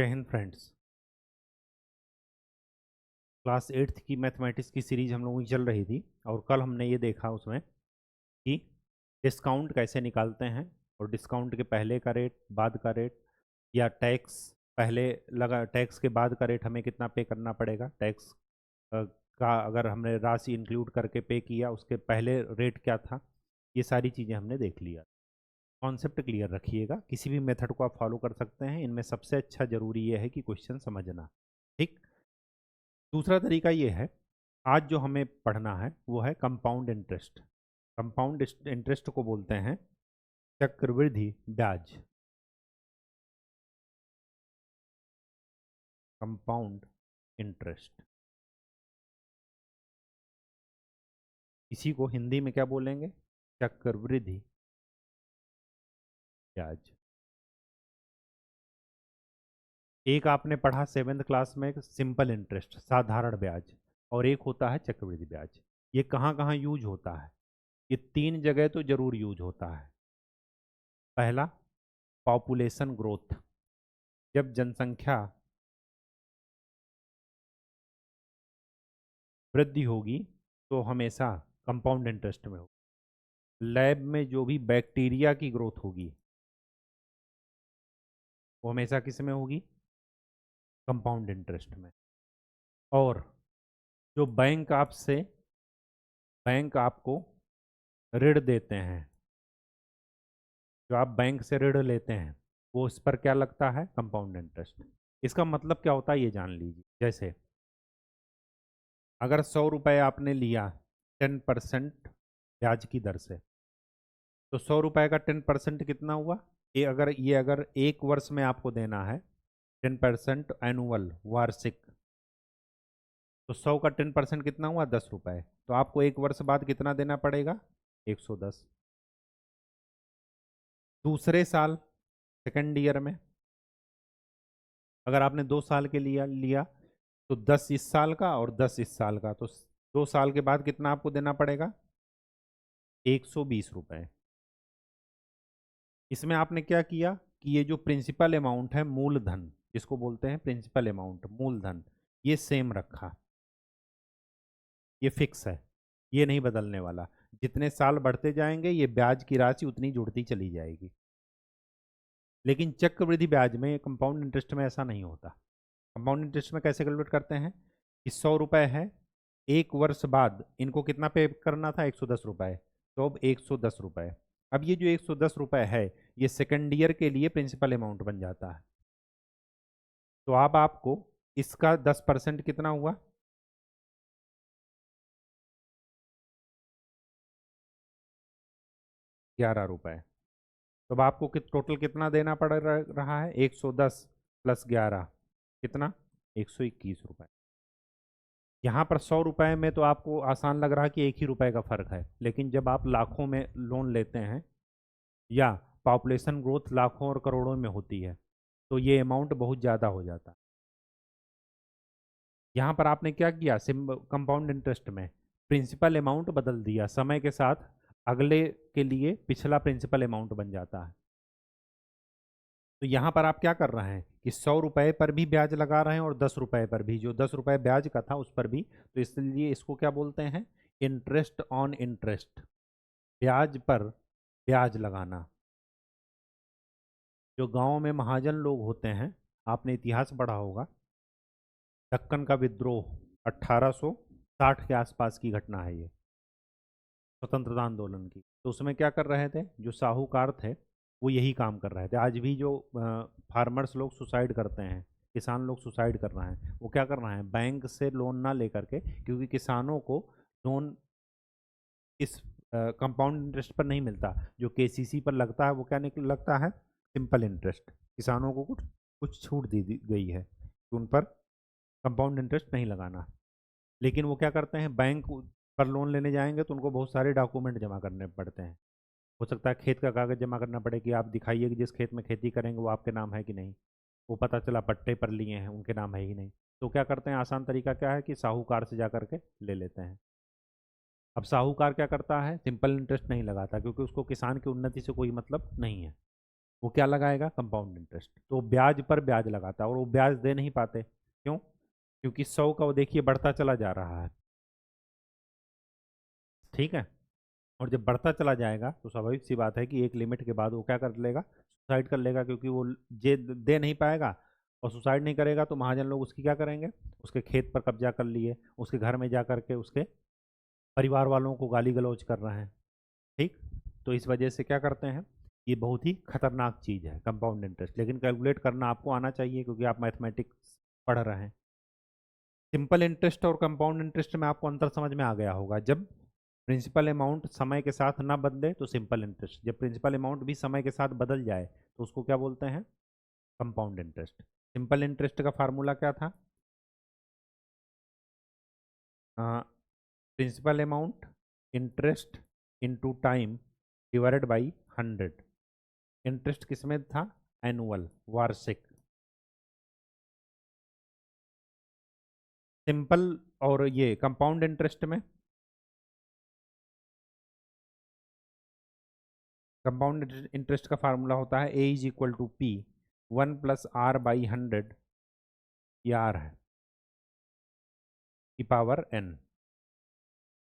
जय Hind friends. Class 8th की mathematics की सीरीज हम लोगों की चल रही थी और कल हमने ये देखा उसमें कि डिस्काउंट कैसे निकालते हैं और डिस्काउंट के पहले का रेट, बाद का रेट, या टैक्स पहले लगा, टैक्स के बाद का रेट हमें कितना पे करना पड़ेगा, टैक्स का अगर हमने राशि इंक्लूड करके पे किया उसके पहले रेट क्या था। ये सारी चीज़ें हमने देख लिया। कॉन्सेप्ट क्लियर रखिएगा, किसी भी मेथड को आप फॉलो कर सकते हैं, इनमें सबसे अच्छा ज़रूरी ये है कि क्वेश्चन समझना। ठीक। दूसरा तरीका ये है, आज जो हमें पढ़ना है वो है कंपाउंड इंटरेस्ट। कंपाउंड इंटरेस्ट को बोलते हैं चक्रवृद्धि ब्याज। कंपाउंड इंटरेस्ट, इसी को हिंदी में क्या बोलेंगे? चक्रवृद्धि ब्याज। एक आपने पढ़ा 7th क्लास में सिंपल इंटरेस्ट, साधारण ब्याज, और एक होता है चक्रवृद्धि ब्याज। ये कहाँ कहाँ यूज होता है? ये 3 जगह तो जरूर यूज होता है। पहला, पॉपुलेशन ग्रोथ, जब जनसंख्या वृद्धि होगी तो हमेशा कंपाउंड इंटरेस्ट में होगी। लैब में जो भी बैक्टीरिया की ग्रोथ होगी वो हमेशा किस में होगी? कंपाउंड इंटरेस्ट में। और जो बैंक आपको ऋण देते हैं, जो आप बैंक से ऋण लेते हैं वो इस पर क्या लगता है? Compound interest. इसका मतलब क्या होता है ये जान लीजिए। जैसे अगर 100 रुपये आपने लिया 10% ब्याज की दर से, तो 100 रुपये का 10% कितना हुआ? ये अगर 1 वर्ष में आपको देना है 10% एनुअल, वार्षिक, तो 100 का 10% कितना हुआ? 10 रुपये। तो आपको 1 वर्ष बाद कितना देना पड़ेगा? 110। दूसरे साल, सेकेंड ईयर में, अगर आपने 2 साल के लिया लिया तो 10 इस साल का और 10 इस साल का, तो 2 साल के बाद कितना आपको देना पड़ेगा? 120 रुपये। इसमें आपने क्या किया कि ये जो प्रिंसिपल अमाउंट है, मूलधन जिसको बोलते हैं प्रिंसिपल अमाउंट, मूलधन, ये सेम रखा, ये फिक्स है, ये नहीं बदलने वाला। जितने साल बढ़ते जाएंगे ये ब्याज की राशि उतनी जुड़ती चली जाएगी। लेकिन चक्रवृद्धि ब्याज में, कंपाउंड इंटरेस्ट में ऐसा नहीं होता। कंपाउंड इंटरेस्ट में कैसे कैलकुलेट करते हैं कि 100 रुपये है, 1 वर्ष बाद इनको कितना पे करना था? 110 रुपये। तो अब 110 रुपये, अब ये जो 110 रुपये है ये सेकेंड ईयर के लिए प्रिंसिपल अमाउंट बन जाता है। तो अब आपको इसका 10% कितना हुआ? 11 रुपये। तो अब आपको टोटल कितना देना पड़ रहा है? 110 प्लस 11 कितना? 121 रुपये। यहाँ पर 100 रुपये में तो आपको आसान लग रहा है कि 1 ही रुपये का फर्क है, लेकिन जब आप लाखों में लोन लेते हैं या पॉपुलेशन ग्रोथ लाखों और करोड़ों में होती है तो ये अमाउंट बहुत ज़्यादा हो जाता है। यहाँ पर आपने क्या किया? कंपाउंड इंटरेस्ट में प्रिंसिपल अमाउंट बदल दिया, समय के साथ अगले के लिए पिछला प्रिंसिपल अमाउंट बन जाता है। तो यहाँ पर आप क्या कर रहे हैं कि 100 रुपये पर भी ब्याज लगा रहे हैं और 10 रुपये पर भी, जो 10 रुपये ब्याज का था उस पर भी। तो इसलिए इसको क्या बोलते हैं? इंटरेस्ट ऑन इंटरेस्ट, ब्याज पर ब्याज लगाना। जो गांव में महाजन लोग होते हैं, आपने इतिहास पढ़ा होगा, दक्कन का विद्रोह 1860 के आसपास की घटना है ये, स्वतंत्रता आंदोलन की। तो उसमें क्या कर रहे थे जो साहूकार थे, वो यही काम कर रहे थे। आज भी जो फार्मर्स लोग सुसाइड करते हैं, किसान लोग सुसाइड कर रहे हैं, वो क्या कर रहे हैं? बैंक से लोन ना लेकर के, क्योंकि किसानों को लोन इस कंपाउंड इंटरेस्ट पर नहीं मिलता, जो केसीसी पर लगता है वो क्या निकल लगता है? Simple interest. किसानों को कुछ कुछ छूट दी गई है कि उन पर कंपाउंड इंटरेस्ट नहीं लगाना। लेकिन वो क्या करते हैं? बैंक पर लोन लेने जाएंगे तो उनको बहुत सारे डॉक्यूमेंट जमा करने पड़ते हैं। हो सकता है खेत का कागज़ जमा करना पड़े कि आप दिखाइए कि जिस खेत में खेती करेंगे वो आपके नाम है कि नहीं। वो पता चला पट्टे पर लिए हैं, उनके नाम है ही नहीं। तो क्या करते हैं? आसान तरीका क्या है कि साहूकार से जा करके ले लेते हैं। अब साहूकार क्या करता है? सिंपल इंटरेस्ट नहीं लगाता, क्योंकि उसको किसान की उन्नति से कोई मतलब नहीं है। वो क्या लगाएगा? Compound interest. तो ब्याज पर ब्याज लगाता है और वो ब्याज दे नहीं पाते। क्यों? क्योंकि 100 का वो देखिए बढ़ता चला जा रहा है। ठीक है। और जब बढ़ता चला जाएगा तो स्वाभाविक सी बात है कि एक लिमिट के बाद वो क्या कर लेगा? सुसाइड कर लेगा, क्योंकि वो जे दे नहीं पाएगा। और सुसाइड नहीं करेगा तो महाजन लोग उसकी क्या करेंगे? उसके खेत पर कब्जा कर लिए, उसके घर में जा करके उसके परिवार वालों को गाली गलौज कर रहे हैं। ठीक। तो इस वजह से क्या करते हैं? ये बहुत ही खतरनाक चीज़ है कंपाउंड इंटरेस्ट, लेकिन कैलकुलेट करना आपको आना चाहिए क्योंकि आप मैथमेटिक्स पढ़ रहे हैं। सिंपल इंटरेस्ट और कंपाउंड इंटरेस्ट में आपको अंतर समझ में आ गया होगा। जब प्रिंसिपल अमाउंट समय के साथ ना बदले तो सिंपल इंटरेस्ट, जब प्रिंसिपल अमाउंट भी समय के साथ बदल जाए तो उसको क्या बोलते हैं? Compound interest. सिंपल इंटरेस्ट का फार्मूला क्या था? Principal amount interest into time divided by 100। Interest किसमें था? एनुअल, वार्षिक। सिंपल और ये कंपाउंड इंटरेस्ट में, कंपाउंड इंटरेस्ट का फार्मूला होता है A is equal to P 1 + r/100। ये आर है की पावर n।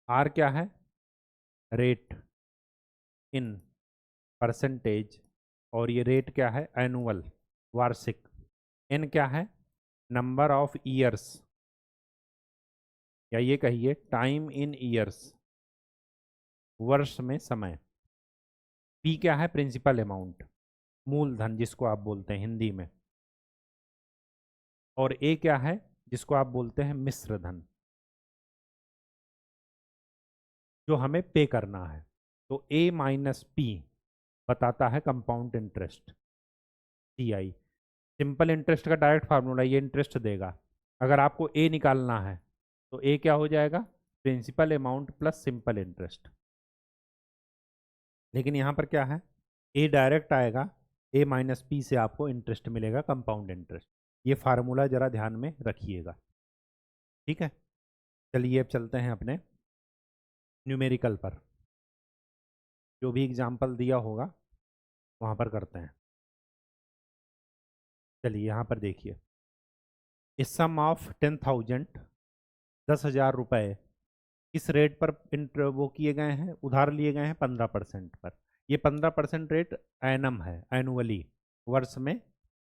आर क्या है? Rate in percentage. और ये रेट क्या है? एनुअल, वार्षिक। एन क्या है? नंबर ऑफ ईयर्स, या ये कहिए टाइम इन ईयर्स, वर्ष में समय। पी क्या है? प्रिंसिपल अमाउंट, मूलधन जिसको आप बोलते हैं हिंदी में। और ए क्या है? जिसको आप बोलते हैं मिश्र धन, जो हमें पे करना है। तो ए माइनस पी बताता है कंपाउंड इंटरेस्ट, सी आई। सिंपल इंटरेस्ट का डायरेक्ट फार्मूला, ये इंटरेस्ट देगा। अगर आपको ए निकालना है तो ए क्या हो जाएगा? Principal amount plus simple interest. लेकिन यहाँ पर क्या है? ए डायरेक्ट आएगा, ए माइनस पी से आपको इंटरेस्ट मिलेगा, कंपाउंड इंटरेस्ट। ये फार्मूला जरा ध्यान में रखिएगा। ठीक है। चलिए अब चलते हैं अपने न्यूमेरिकल पर। जो भी एग्जाम्पल दिया होगा वहाँ पर करते हैं। चलिए यहाँ पर देखिए, इस सम ऑफ 10,000, 10,000 रुपये किस रेट पर वो किए गए हैं? उधार लिए गए हैं 15% पर। ये 15% रेट एनम है, एनुअली, वर्ष में,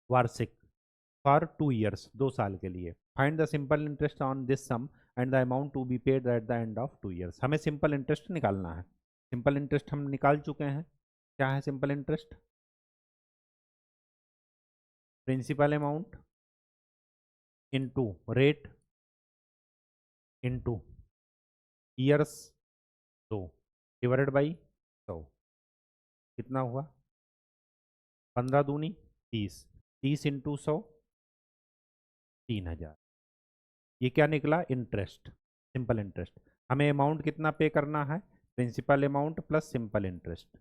वार्षिक। फॉर 2 ईयर्स, 2 साल के लिए। Find the simple interest on this sum and the amount to be paid at the end of 2 years. हमें सिंपल इंटरेस्ट निकालना है। सिंपल इंटरेस्ट हम निकाल चुके हैं। क्या है simple interest? Principal amount into rate into years 2 divided by 100। कितना हुआ? 15 दूनी 30, 30 इंटू 100, 3,000। ये क्या निकला? Interest, simple interest. हमें अमाउंट कितना पे करना है? Principal amount plus simple interest.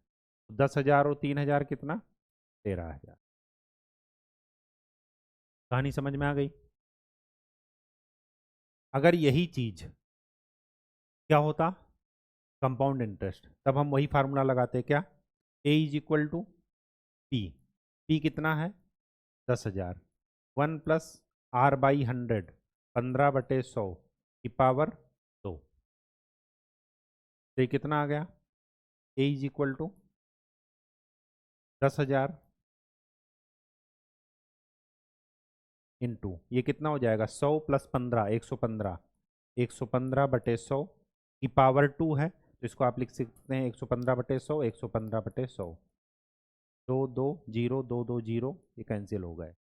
10,000 और 3,000 कितना? 13,000। कहानी समझ में आ गई? अगर यही चीज क्या होता? कंपाउंड इंटरेस्ट, तब हम वही फार्मूला लगाते। क्या? A is equal to P. P कितना है? 10,000। 1 + r/100, 15/100 की पावर 2। तो ये कितना आ गया? ए इज इक्वल टू 10,000 इंटू ये कितना हो जाएगा? 100 + 15, 115। 115/100 की पावर 2 है, तो इसको आप लिख सकते हैं 115/100, 115/100। 2 2 0, 2 2 0, ये कैंसिल हो गए।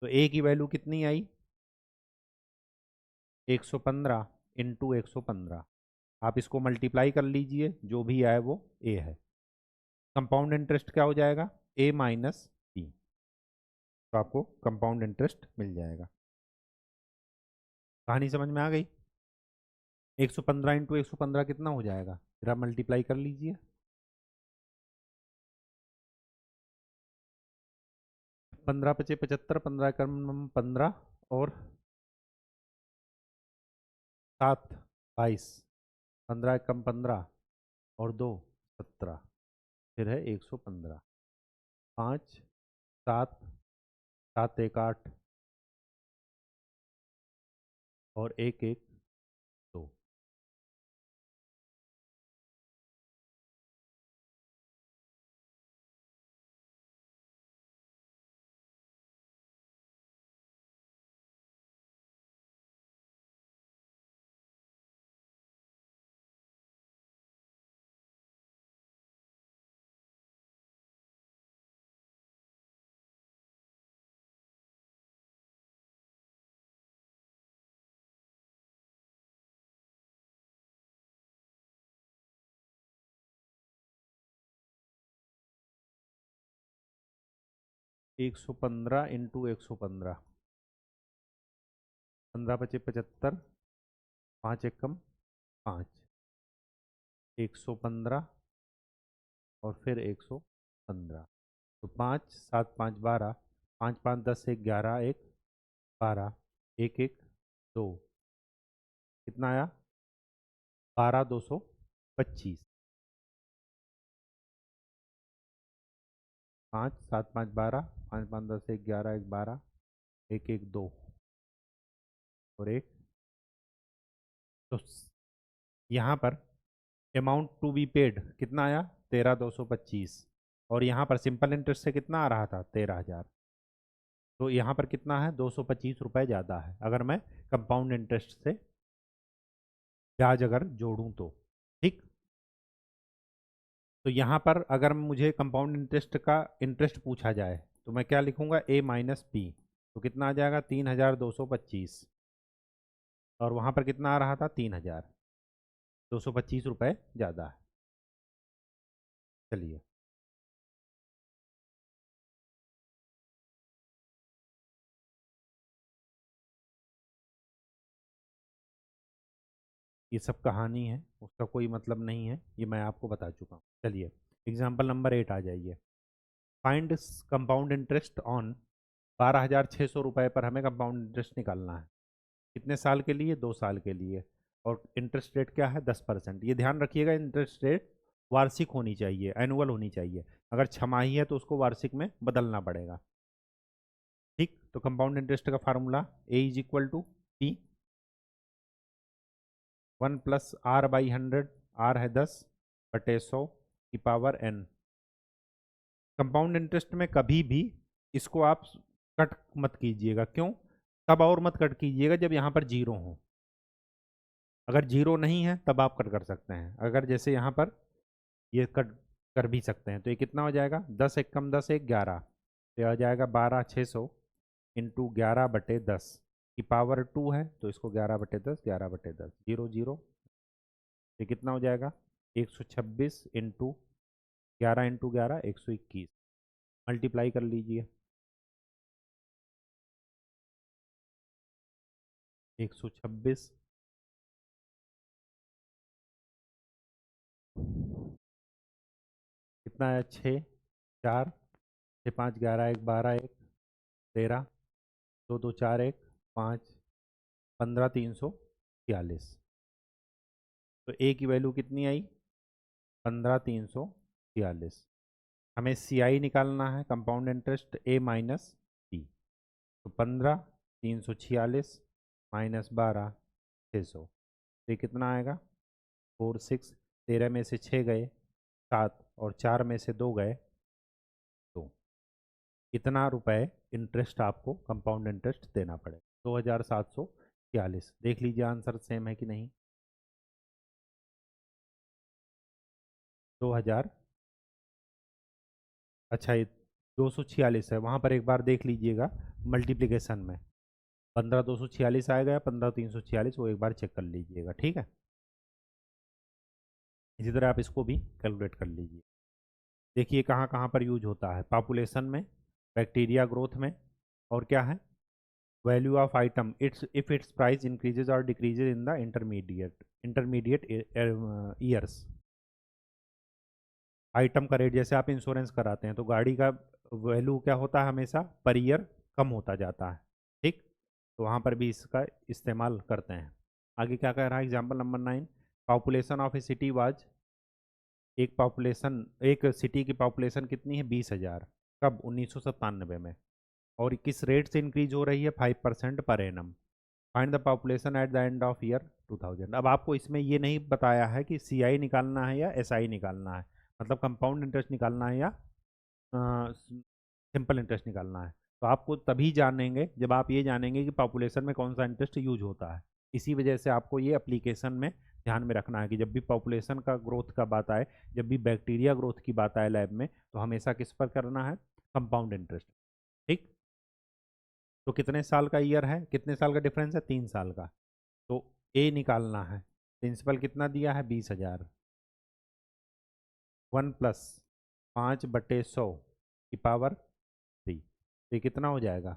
तो ए की वैल्यू कितनी आई? 115 इंटू 115। आप इसको मल्टीप्लाई कर लीजिए, जो भी आए वो ए है। कंपाउंड इंटरेस्ट क्या हो जाएगा? ए माइनस पी। तो आपको कंपाउंड इंटरेस्ट मिल जाएगा। कहानी समझ में आ गई? 115 इंटू 115 कितना हो जाएगा? फिर आप मल्टीप्लाई कर लीजिए। 15 × 5 = 75, 15 कम 15 और 7 22, 15 कम 15 और 2 17, फिर है 115। 5 7, 7 1 8 और 1 1 2। एक 115 इंटू 115, 15 पचे 75, 5 एकम 5, 115 और फिर 115। तो 5 7 5 12, 5 5 10 1 11 1 12, 1 1 2, कितना आया? 12 225। 5 7 5 12, 5 5 10 1 11 1 12, 1 1 2 और 1। तो यहाँ पर अमाउंट टू बी पेड कितना आया? 13,225। और यहाँ पर सिंपल इंटरेस्ट से कितना आ रहा था? 13,000। तो यहाँ पर कितना है? 225 रुपये ज़्यादा है अगर मैं कंपाउंड इंटरेस्ट से ब्याज अगर जोड़ूं तो। ठीक। तो यहाँ पर अगर मुझे कंपाउंड इंटरेस्ट का इंटरेस्ट पूछा जाए तो मैं क्या लिखूंगा? ए माइनस पी। तो कितना आ जाएगा? 3,225। और वहाँ पर कितना आ रहा था? 3,000। 225 रुपये ज़्यादा है। चलिए, ये सब कहानी है, उसका कोई मतलब नहीं है, ये मैं आपको बता चुका हूँ। चलिए, एग्जाम्पल नंबर 8 आ जाइए। फाइंड कंपाउंड इंटरेस्ट ऑन 12,600 रुपये पर हमें कंपाउंड इंटरेस्ट निकालना है। कितने साल के लिए? 2 साल के लिए। और इंटरेस्ट रेट क्या है? 10%। ये ध्यान रखिएगा, इंटरेस्ट रेट वार्षिक होनी चाहिए, एनुअल होनी चाहिए। अगर छमाही है तो उसको वार्षिक में बदलना पड़ेगा। ठीक। तो कंपाउंड इंटरेस्ट का formula A is equal to P 1 plus R by 100। R है 10 बटे 100 की पावर n। कंपाउंड इंटरेस्ट में कभी भी इसको आप कट मत कीजिएगा। क्यों? तब और मत कट कीजिएगा जब यहाँ पर जीरो हो। अगर जीरो नहीं है तब आप कट कर सकते हैं। अगर जैसे यहाँ पर ये कट कर भी सकते हैं तो ये कितना हो जाएगा? 10 एक कम 10 एक 11। तो आ जाएगा 12,600 इंटू 11/10 की पावर 2 है। तो इसको 11/10, 11/10, 0 0। ये कितना हो जाएगा? 126 इंटू 11 121। मल्टीप्लाई कर लीजिए। 126 कितना है? 6 4 6 5 11 1 12 1 13 2 2 4 1 5 15 346। तो ए की वैल्यू कितनी आई? 15,346। हमें सी आई निकालना है, compound interest A minus B. तो 15,346 माइनस 12,600, ये कितना आएगा? 46। 13 में से 6 गए 7 और 4 में से 2 गए 2। इतना रुपए इंटरेस्ट आपको कंपाउंड इंटरेस्ट देना पड़ेगा, 2,746। देख लीजिए आंसर सेम है कि नहीं। 2000, अच्छा ये 246 है, वहाँ पर एक बार देख लीजिएगा मल्टीप्लिकेशन में 15,246 आएगा या 15,346, वो एक बार चेक कर लीजिएगा। ठीक है, इसी तरह आप इसको भी कैलकुलेट कर लीजिए। देखिए कहाँ कहाँ पर यूज होता है? पॉपुलेशन में, बैक्टीरिया ग्रोथ में, और क्या है? Value of item it's if it's price increases और decreases in the intermediate years. Item का रेट, जैसे आप इंश्योरेंस कराते हैं तो गाड़ी का वैल्यू क्या होता है? हमेशा पर ईयर कम होता जाता है। ठीक। तो वहाँ पर भी इसका इस्तेमाल करते हैं। आगे क्या कह रहा है? Example number 9। Population of A city was, एक सिटी की पॉपुलेशन कितनी है? 20,000। कब? 1997 में। और किस रेट से इंक्रीज हो रही है? 5% per annum. Find the population at the end of year 2000। अब आपको इसमें ये नहीं बताया है कि सीआई निकालना है या एसआई निकालना है, मतलब कंपाउंड इंटरेस्ट निकालना है या सिंपल इंटरेस्ट निकालना है। तो आपको तभी जानेंगे जब आप ये जानेंगे कि पॉपुलेशन में कौन सा इंटरेस्ट यूज होता है। इसी वजह से आपको ये एप्लीकेशन में ध्यान में रखना है कि जब भी पॉपुलेशन का ग्रोथ का बात आए, जब भी बैक्टीरिया ग्रोथ की बात आए लैब में, तो हमेशा किस पर करना है? Compound interest. ठीक। तो कितने साल का ईयर है, कितने साल का डिफरेंस है? 3 साल का। तो ए निकालना है। प्रिंसिपल कितना दिया है? 20,000। 1+5/100 की पावर 3। तो ये कितना हो जाएगा?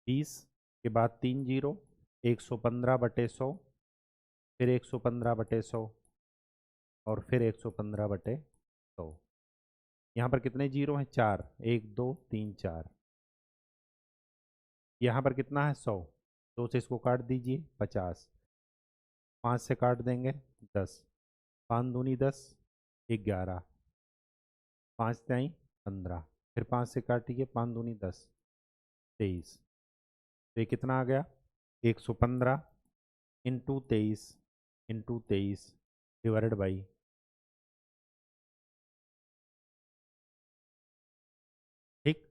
20 के बाद 3 जीरो, 115/100, फिर 115/100, और फिर 115/100। यहाँ पर कितने जीरो हैं? 4। 1 2 3 4। यहाँ पर कितना है? 100। 2 से इसको काट दीजिए, 50। 5 से काट देंगे, 10। 5 दूनी 10, 11। 5 त्याई 15। फिर 5 से काटिए, 5 दूनी 10, 23। तो ये कितना आ गया? 115 इंटू 23 डिवाइडेड बाई, ठीक।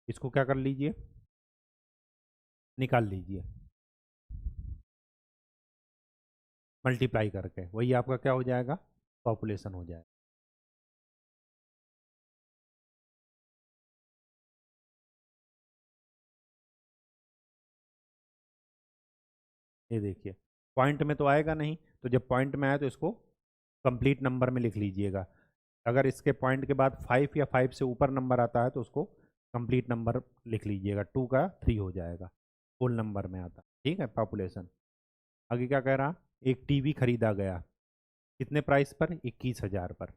इसको क्या कर लीजिए? निकाल लीजिए मल्टीप्लाई करके। वही आपका क्या हो जाएगा? पॉपुलेशन हो जाएगा। ये देखिए, पॉइंट में तो आएगा नहीं, तो जब पॉइंट में आए तो इसको कंप्लीट नंबर में लिख लीजिएगा। अगर इसके पॉइंट के बाद 5 या 5 से ऊपर नंबर आता है तो उसको कंप्लीट नंबर लिख लीजिएगा। 2 का 3 हो जाएगा, फुल नंबर में आता। ठीक है, पॉपुलेशन। आगे क्या कह रहा? एक टीवी खरीदा गया, कितने प्राइस पर? 21,000 पर।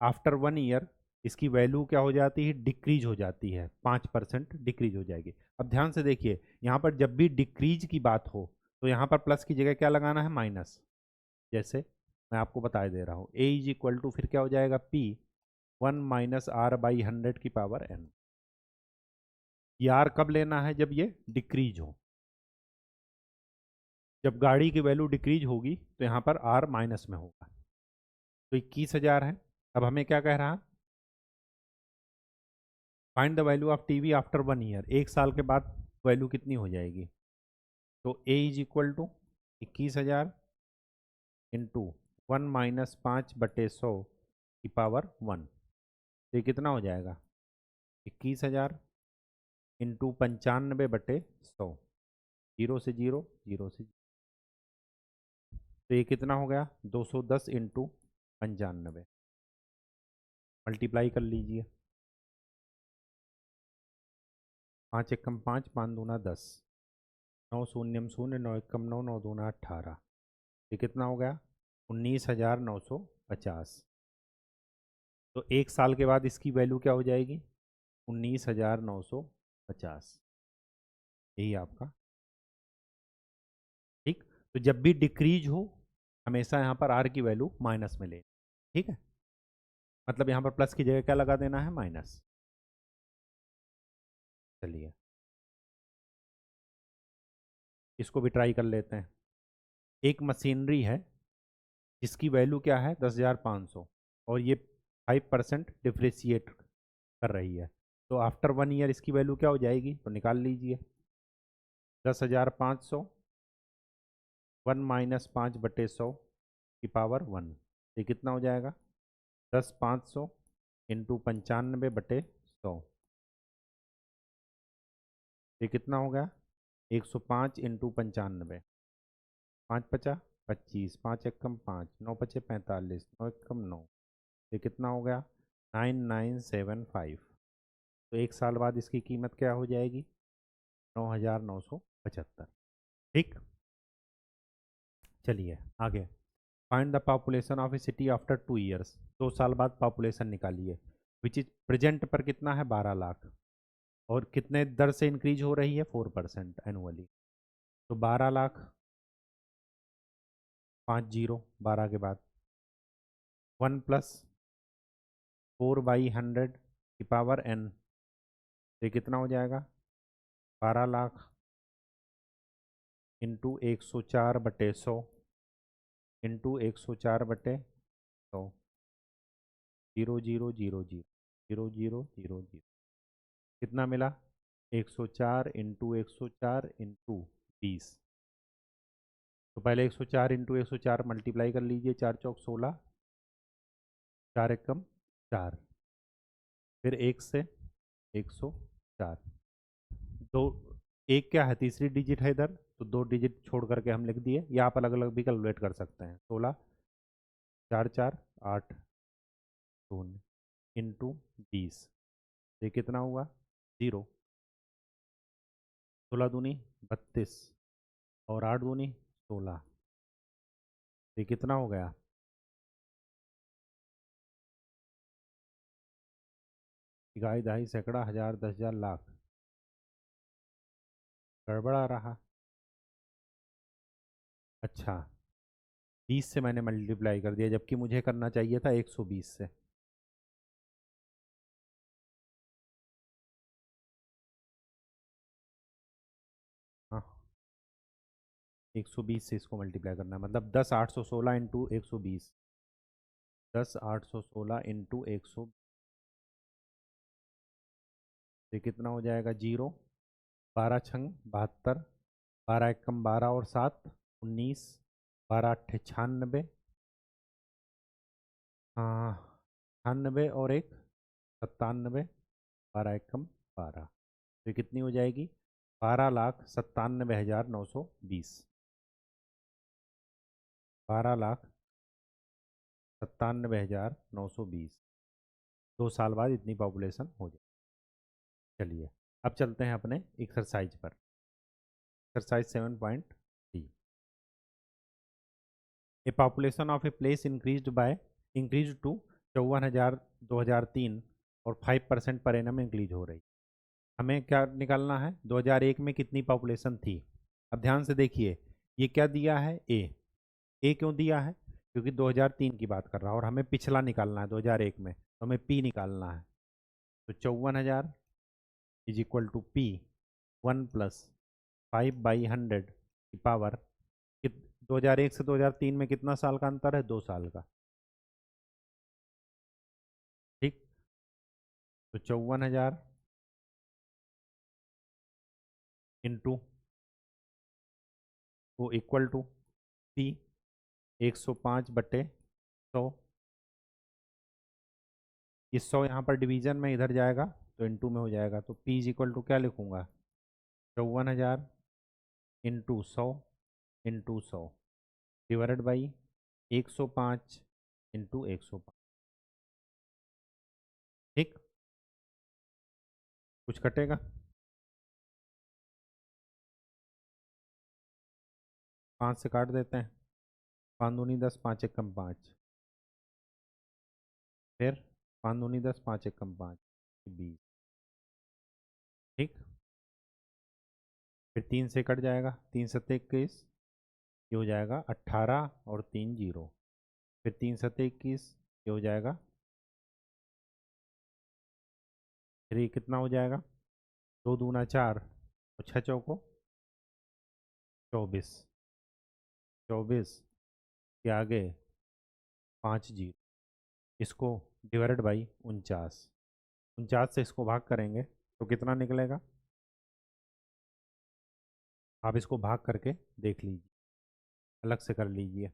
आफ्टर 1 ईयर इसकी वैल्यू क्या हो जाती है? डिक्रीज हो जाती है, 5% डिक्रीज हो जाएगी। अब ध्यान से देखिए, यहाँ पर जब भी डिक्रीज की बात हो तो यहाँ पर प्लस की जगह क्या लगाना है? माइनस। जैसे मैं आपको बता दे रहा हूँ, ए इज इक्वल टू फिर क्या हो जाएगा? पी 1 - R/100 की पावर n। ये आर कब लेना है? जब ये डिक्रीज हो। जब गाड़ी की वैल्यू डिक्रीज होगी तो यहाँ पर आर माइनस में होगा। तो 21,000 है। अब हमें क्या कह रहा है? Find the value of TV after 1 year. 1 साल के बाद वैल्यू कितनी हो जाएगी? तो ए इज इक्वल टू 21,000 इंटू 1 - 5/100 की पावर 1। तो ये कितना हो जाएगा? 21,000 इंटू 95/100। जीरो से जीरो, जीरो से। तो ये कितना हो गया? 210 इंटू 95। मल्टीप्लाई कर लीजिए। 5 एकम 5, 5 दूना 10, 9 शून्यम शून्य, 9 एकम 9, 9 दूना 18। ये कितना हो गया? 19,950। तो 1 साल के बाद इसकी वैल्यू क्या हो जाएगी? 19,950। यही आपका। ठीक। तो जब भी डिक्रीज हो हमेशा यहाँ पर आर की वैल्यू माइनस में ले। ठीक है, मतलब यहाँ पर प्लस की जगह क्या लगा देना है? माइनस। चलिए इसको भी ट्राई कर लेते हैं। एक मशीनरी है जिसकी वैल्यू क्या है? 10,500, और ये 5% डिप्रिसिएट कर रही है। तो आफ्टर 1 ईयर इसकी वैल्यू क्या हो जाएगी? तो निकाल लीजिए। 10,500 1 - 5/100 की पावर 1। ये कितना हो जाएगा? 10,500 इंटू 95/100। ये कितना हो गया? 105 इंटू 95। 5×5 = 25, 5 एकम 5, 9×5 = 45, 9 एकम 9। ये कितना हो गया? 9975। तो 1 साल बाद इसकी कीमत क्या हो जाएगी? 9,975। ठीक। चलिए आगे। Find the population of A city after 2 years. 2 साल बाद पॉपुलेशन निकालिए। विच इज प्रेजेंट पर कितना है? 12 लाख। और कितने दर से इंक्रीज हो रही है? 4% एनुअली। तो 12 लाख, 5 जीरो 12 के बाद 1 + 4/100 की पावर n। ये कितना हो जाएगा? 12 लाख इंटू 104/100 इंटू 104/100। 0 0 0 0 0 0 0 0। कितना मिला? 104 इंटू 104 इंटू 20। तो पहले 104 इंटू 104 मल्टीप्लाई कर लीजिए, 4 चौक 16, 4 एकम 4, फिर 1 से 104। दो, एक क्या है, तीसरी डिजिट है इधर, तो 2 डिजिट छोड़ करके हम लिख दिए, या आप अलग अलग भी कैलकुलेट कर सकते हैं। 16, 4 4 8 शून्य इंटू 20। ये कितना हुआ? 0। 16 दूनी 32 और 8 दूनी 16। ये कितना हो गया? इकाई, दहाई, सैकड़ा, हजार, 10,000, लाख। गड़बड़ा रहा। अच्छा, 20 से मैंने मल्टीप्लाई कर दिया, जबकि मुझे करना चाहिए था 120 से। हाँ, 120 से इसको मल्टीप्लाई करना है, मतलब 10 816 इंटू 120। 10 816 इंटू 100। ये कितना हो जाएगा? 0। 12 छंग 72, 12 एकम 12 और 7 19, 12 अट्ठे 96। हाँ, 96 और 1 97, 12 एकम 12। तो ये कितनी हो जाएगी? 12,97,920। 12,97,920। 2 साल बाद इतनी पॉपुलेशन हो जाए। चलिए, अब चलते हैं अपने एक्सरसाइज पर। Exercise 7.3। A population of a place increase to 54,000 2003 और 5% पर एनम इंक्रीज हो रही। हमें क्या निकालना है? 2001 में कितनी पॉपुलेशन थी। अब ध्यान से देखिए, ये क्या दिया है? ए क्यों दिया है? क्योंकि 2003 की बात कर रहा है और हमें पिछला निकालना है 2001 में, तो हमें पी निकालना है। तो 54,000 इज इक्वल टू पी 1 + 5/100 की पावर। 2001 से 2003 में कितना साल का अंतर है? 2 साल का। ठीक, तो 54,000 इंटू वो इक्वल टू पी 105/100। ये 100 यहाँ पर डिवीजन में इधर जाएगा तो इंटू में हो जाएगा, तो पी इज इक्वल टू क्या लिखूंगा? 54,000 इंटू 100 डिवाइडेड बाई 105 इंटू 105। ठीक, कुछ कटेगा? 5 से काट देते हैं। 5 दूनी 10, 5 एकम 5, फिर 5 दूनी 10, 5 एकम 5, 20। ठीक, फिर 3 से कट जाएगा, 3 7 21, ये हो जाएगा 18 और 3 0। फिर 3 7 21, ये हो जाएगा, फिर ये कितना हो जाएगा? 2 दूना 4 और 6 चौको 24। 24 के आगे 5 0। इसको डिवाइडेड बाई 49। 49 से इसको भाग करेंगे तो कितना निकलेगा? आप इसको भाग करके देख लीजिए, अलग से कर लीजिए।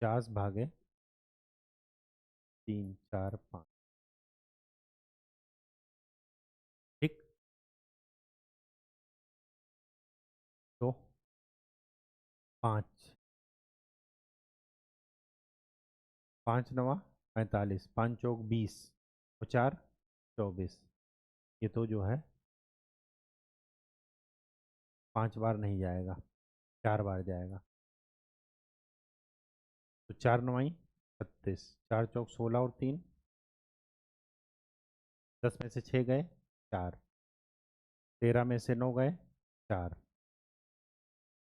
50/3 4 5। ठीक, तो 5 5 9 45, 5 चौक 20 और 4 24। ये तो जो है 5 बार नहीं जाएगा, 4 बार जाएगा। तो 4 9 36, 4 चौक 16 और 3, 10 में से 6 गए 4, 13 में से 9 गए 4,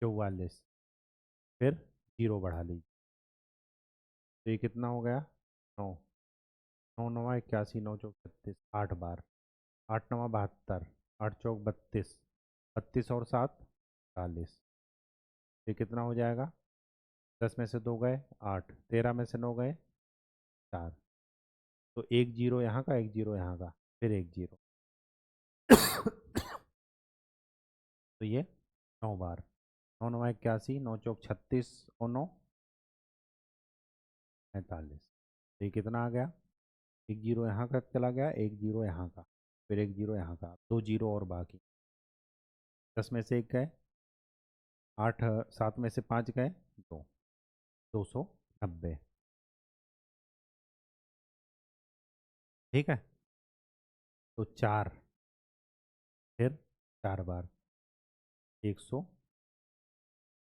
44। फिर 0 बढ़ा लीजिए, तो ये कितना हो गया? 9। 9 नवा 81, 9 चौक 36, 8 बार। 8 नवा 72, 8 चौक 32, 32 और 7 40। ये कितना हो जाएगा? 10 में से 2 गए 8, 13 में से 9 गए 4। तो एक जीरो यहाँ का, एक जीरो यहाँ का, फिर एक जीरो। तो ये 9 बार। 9 नवा 81, 9 चौक 36 और 9 45। तो ये कितना आ गया? एक जीरो यहाँ का चला गया, एक जीरो यहाँ का, फिर एक जीरो यहाँ का, 2 जीरो और बाकी। 10 में से 1 गए 8, 7 में से 5 गए 2, 290। ठीक है। तो 4, फिर 4 बार 100,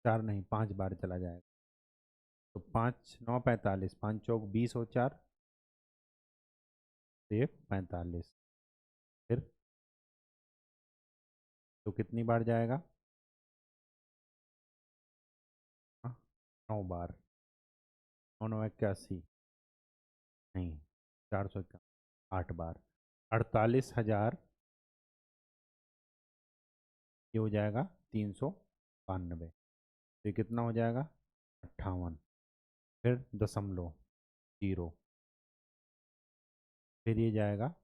4 नहीं 5 बार चला जाएगा। तो 5 9 45, 5 चौक 20 और 4 से 45। फिर तो कितनी बार जाएगा? 9 बार। 9 9 81, नहीं 451, 8 बार। 48,000। ये हो जाएगा 392। तो ये कितना हो जाएगा? 58। फिर दशमलव जीरो, फिर ये जाएगा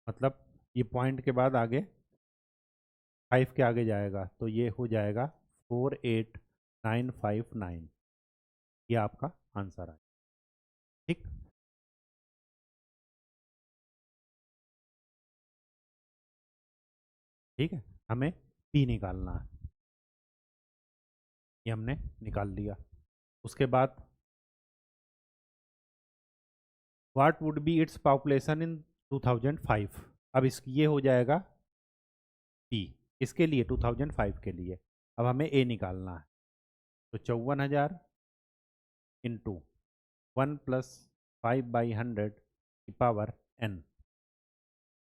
मतलब ये पॉइंट के बाद आगे 5 के आगे जाएगा, तो ये हो जाएगा 48959। ये आपका आंसर है। ठीक। ठीक है। हमें पी निकालना है, ये हमने निकाल लिया। उसके बाद what would be its population in 2005। अब इस ये हो जाएगा पी, इसके लिए 2005 के लिए। अब हमें ए निकालना है। तो 54,000 इंटू 1 प्लस 5/100 की पावर n।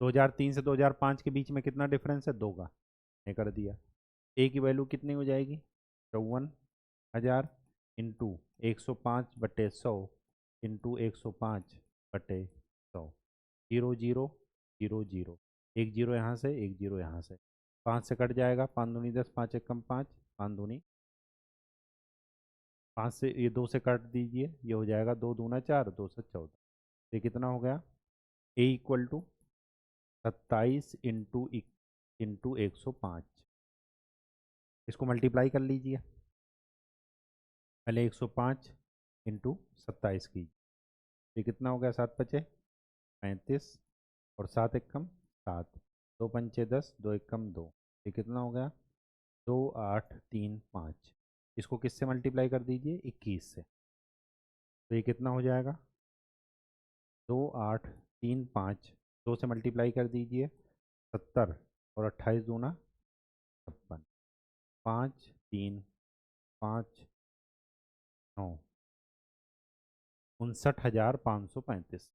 2003 से 2005 के बीच में कितना डिफरेंस है? 2 का। ने कर दिया। ए की वैल्यू कितनी हो जाएगी? 54,000 इंटू 105/100 इंटू 105/100। 0 0 0 0, एक जीरो यहाँ से, एक जीरो यहाँ से, 5 से कट जाएगा। 5 दूनी 10, 5 एक कम 5, 5 दूनी 5 से ये 2 से काट दीजिए, ये हो जाएगा 2 दूना 4, 2 से 14। ये कितना हो गया? ए इक्वल टू 27 इंटू 105। इसको मल्टीप्लाई कर लीजिए। पहले 105 इंटू 27 की, ये कितना हो गया? 7 पचे 35 और 7 एक कम 7, 2 पंचे 10, 2 एक कम 2। ये कितना हो गया? 2 8 3 5। इसको किससे मल्टीप्लाई कर दीजिए? 21 से। तो ये कितना हो जाएगा? 2 8 3 5, 2 से मल्टीप्लाई कर दीजिए 70 और 28 दूना 56, 5 3 5 9, 59,535।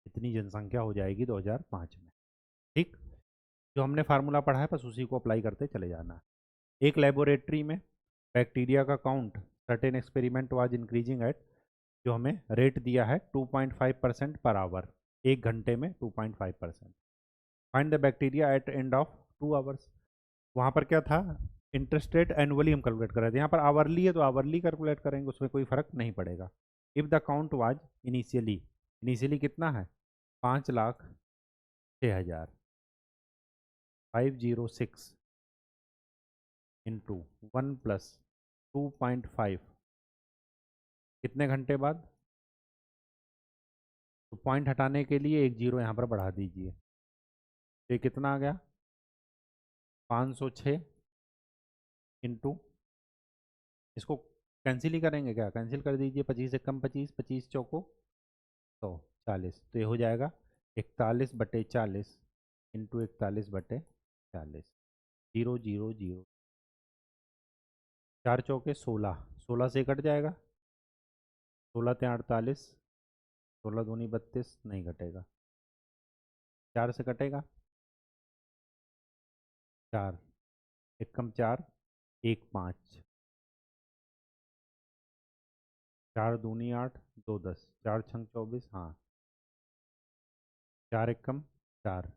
इतनी जनसंख्या हो जाएगी 2005 में। ठीक। जो हमने फार्मूला पढ़ा है बस उसी को अप्लाई करते चले जाना है। एक लेबोरेटरी में बैक्टीरिया का count certain experiment was increasing at, जो हमें रेट दिया है 2.5% पर आवर, एक घंटे में 2.5%। Find the bacteria at end of 2 hours. वहाँ पर क्या था? इंटरेस्ट रेट एनुअली हम कैलकुलेट कर रहे थे, यहाँ पर आवरली है तो आवरली कैलकुलेट करेंगे, उसमें कोई फर्क नहीं पड़ेगा। If the count was initially, initially कितना है? 5,06,000, 506 इंटू 1 प्लस 2.5, कितने घंटे बाद? तो पॉइंट हटाने के लिए एक जीरो यहाँ पर बढ़ा दीजिए। तो ये कितना आ गया? 506 इंटू, इसको कैंसिल ही करेंगे क्या, कैंसिल कर दीजिए, 25 से कम 25, 25 चौको 140, तो ये हो जाएगा 41/40 इंटू 41/40, 000, 4 चौके 16, 16 से कट जाएगा, 16 ते 48, 16 दूनी 32, नहीं कटेगा, 4 से कटेगा, 4 एक कम 4, 1 5, 4 दूनी 8, 2 10, 4 छंग 24, हाँ 4 एक कम 4,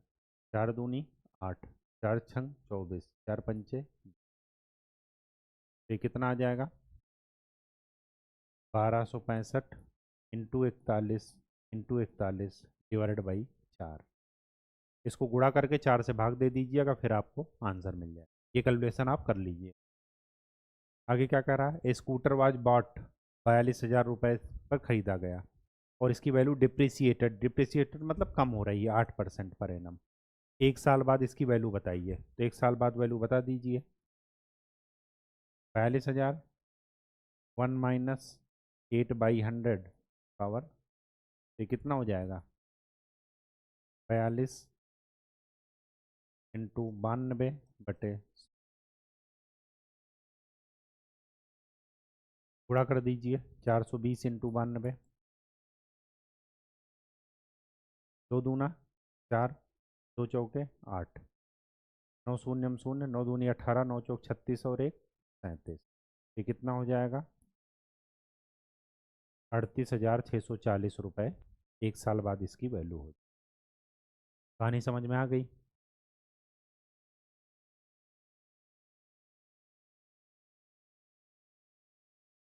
4 दूनी 8, 4 छंग 24, 4 पंचे, ये कितना आ जाएगा, 1265 इंटू 41 इंटू 41 डिवाइडेड बाई 4, इसको गुणा करके 4 से भाग दे दीजिएगा, फिर आपको आंसर मिल जाएगा। ये कैलकुलेशन आप कर लीजिए। आगे क्या कह रहा है, ए स्कूटर वाज बॉट 42,000 रुपये पर खरीदा गया और इसकी वैल्यू डिप्रिसिएटेड, डिप्रिसिएटेड मतलब कम हो रही है 8% पर एनम, 1 साल बाद इसकी वैल्यू बताइए, तो 1 साल बाद वैल्यू बता दीजिए, 42,000 1 माइनस 8/100 पावर, ये कितना हो जाएगा, 42 इंटू 92/, गुणा कर दीजिए, 420 इंटू 92, 2 दूना 4, 2 चौके 8, 9 शून्यम शून्य, 9 दूनी 18, 9 चौक 36 और 1 37, ये कितना हो जाएगा, 38,640 रुपये, 1 साल बाद इसकी वैल्यू होगी। कहानी समझ में आ गई।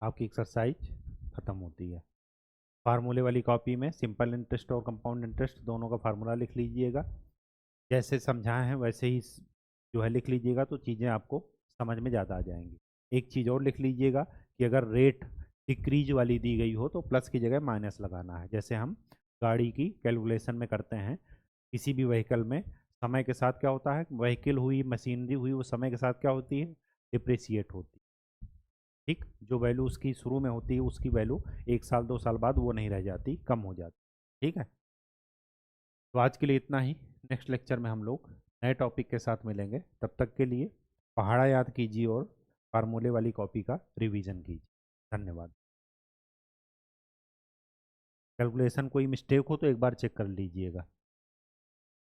आपकी एक्सरसाइज ख़त्म होती है। फार्मूले वाली कॉपी में सिंपल इंटरेस्ट और कंपाउंड इंटरेस्ट दोनों का फार्मूला लिख लीजिएगा, जैसे समझाए हैं वैसे ही जो है लिख लीजिएगा, तो चीज़ें आपको समझ में ज़्यादा आ जाएंगी। एक चीज़ और लिख लीजिएगा कि अगर रेट डिक्रीज वाली दी गई हो तो प्लस की जगह माइनस लगाना है, जैसे हम गाड़ी की कैलकुलेशन में करते हैं, किसी भी व्हीकल में समय के साथ क्या होता है, व्हीकल हुई मशीनरी हुई वो समय के साथ क्या होती है, डिप्रिसिएट होती है। ठीक, जो वैल्यू उसकी शुरू में होती है उसकी वैल्यू 1 साल 2 साल बाद वो नहीं रह जाती, कम हो जाती। ठीक है, तो आज के लिए इतना ही। नेक्स्ट लेक्चर में हम लोग नए टॉपिक के साथ मिलेंगे, तब तक के लिए पहाड़ा याद कीजिए और फार्मूले वाली कॉपी का रिवीजन कीजिए। धन्यवाद। कैलकुलेशन कोई मिस्टेक हो तो एक बार चेक कर लीजिएगा।